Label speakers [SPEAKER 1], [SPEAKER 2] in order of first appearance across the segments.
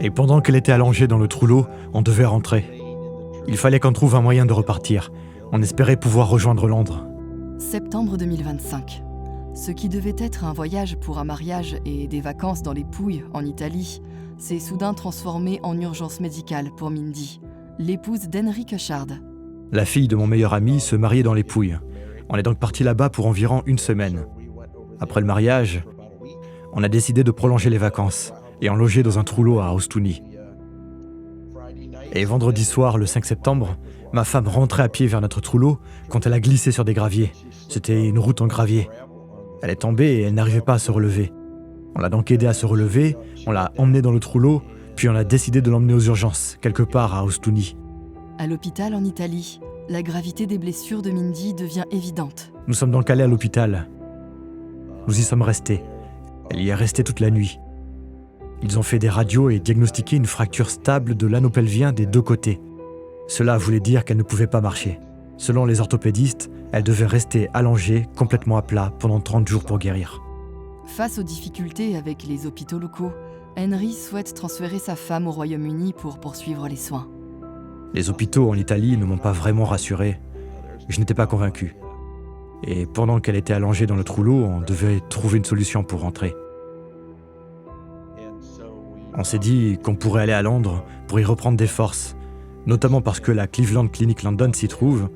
[SPEAKER 1] Et pendant qu'elle était allongée dans le trou-l'eau, on devait rentrer. Il fallait qu'on trouve un moyen de repartir. On espérait pouvoir rejoindre Londres.
[SPEAKER 2] Septembre 2025. Ce qui devait être un voyage pour un mariage et des vacances dans les Pouilles, en Italie, s'est soudain transformé en urgence médicale pour Mindy, l'épouse d'Henry Cushard.
[SPEAKER 1] La fille de mon meilleur ami se mariait dans les Pouilles. On est donc parti là-bas pour environ une semaine. Après le mariage, on a décidé de prolonger les vacances et en loger dans un trou-l'eau à Ostuni. Et vendredi soir, le 5 septembre, ma femme rentrait à pied vers notre trou-l'eau quand elle a glissé sur des graviers. C'était une route en gravier. Elle est tombée et elle n'arrivait pas à se relever. On l'a donc aidée à se relever, on l'a emmenée dans le trou-l'eau, puis on a décidé de l'emmener aux urgences, quelque part à Ostuni.
[SPEAKER 2] À l'hôpital en Italie, la gravité des blessures de Mindy devient évidente.
[SPEAKER 1] Nous sommes donc allés à l'hôpital. Nous y sommes restés. Elle y est restée toute la nuit. Ils ont fait des radios et diagnostiqué une fracture stable de l'anneau pelvien des deux côtés. Cela voulait dire qu'elle ne pouvait pas marcher. Selon les orthopédistes, elle devait rester allongée, complètement à plat, pendant 30 jours pour guérir.
[SPEAKER 2] Face aux difficultés avec les hôpitaux locaux, Henry souhaite transférer sa femme au Royaume-Uni pour poursuivre les soins.
[SPEAKER 1] Les hôpitaux en Italie ne m'ont pas vraiment rassuré. Je n'étais pas convaincu. Et pendant qu'elle était allongée dans le trou-l'eau, on devait trouver une solution pour rentrer. On s'est dit qu'on pourrait aller à Londres pour y reprendre des forces, notamment parce que la Cleveland Clinic London s'y trouve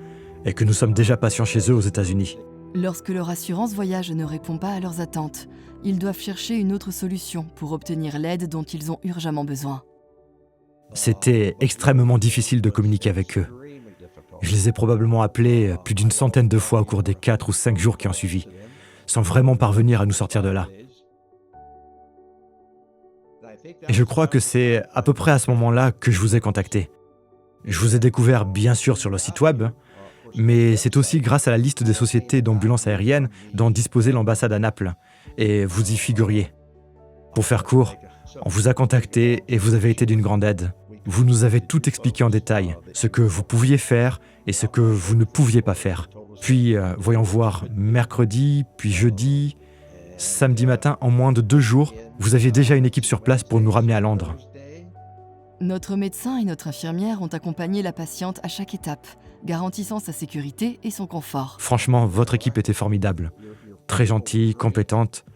[SPEAKER 1] et que nous sommes déjà patients chez eux aux États-Unis.
[SPEAKER 2] Lorsque leur assurance voyage ne répond pas à leurs attentes, ils doivent chercher une autre solution pour obtenir l'aide dont ils ont urgemment besoin.
[SPEAKER 1] C'était extrêmement difficile de communiquer avec eux. Je les ai probablement appelés plus d'une centaine de fois au cours des 4 ou 5 jours qui ont suivi, sans vraiment parvenir à nous sortir de là. Et je crois que c'est à peu près à ce moment-là que je vous ai contacté. Je vous ai découvert bien sûr sur le site web, mais c'est aussi grâce à la liste des sociétés d'ambulances aériennes dont disposait l'ambassade à Naples, et vous y figuriez. Pour faire court, on vous a contacté et vous avez été d'une grande aide. Vous nous avez tout expliqué en détail, ce que vous pouviez faire et ce que vous ne pouviez pas faire. Puis, voyons voir, mercredi, puis jeudi, samedi matin, en moins de 2 jours, vous aviez déjà une équipe sur place pour nous ramener à Londres.
[SPEAKER 2] Notre médecin et notre infirmière ont accompagné la patiente à chaque étape, garantissant sa sécurité et son confort.
[SPEAKER 1] Franchement, votre équipe était formidable. Très gentille, compétente.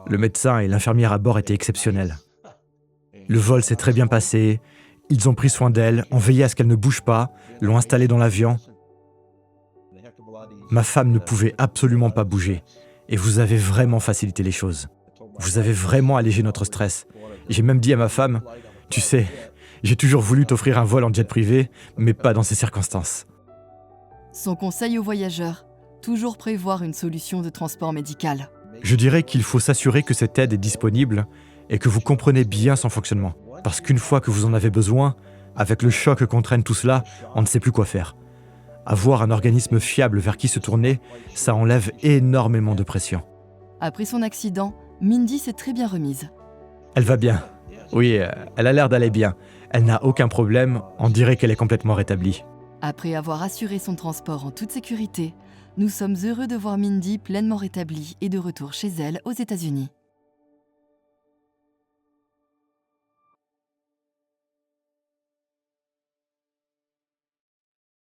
[SPEAKER 1] Le médecin et l'infirmière à bord étaient exceptionnels. Le vol s'est très bien passé. Ils ont pris soin d'elle, ont veillé à ce qu'elle ne bouge pas, l'ont installée dans l'avion. Ma femme ne pouvait absolument pas bouger. Et vous avez vraiment facilité les choses. Vous avez vraiment allégé notre stress. J'ai même dit à ma femme, « Tu sais, j'ai toujours voulu t'offrir un vol en jet privé, mais pas dans ces circonstances. »
[SPEAKER 2] Son conseil aux voyageurs, toujours prévoir une solution de transport médical.
[SPEAKER 1] Je dirais qu'il faut s'assurer que cette aide est disponible et que vous comprenez bien son fonctionnement. Parce qu'une fois que vous en avez besoin, avec le choc qu'entraîne tout cela, on ne sait plus quoi faire. Avoir un organisme fiable vers qui se tourner, ça enlève énormément de pression.
[SPEAKER 2] Après son accident, Mindy s'est très bien remise.
[SPEAKER 1] Elle va bien. Oui, elle a l'air d'aller bien. Elle n'a aucun problème, on dirait qu'elle est complètement rétablie.
[SPEAKER 2] Après avoir assuré son transport en toute sécurité, nous sommes heureux de voir Mindy pleinement rétablie et de retour chez elle aux États-Unis.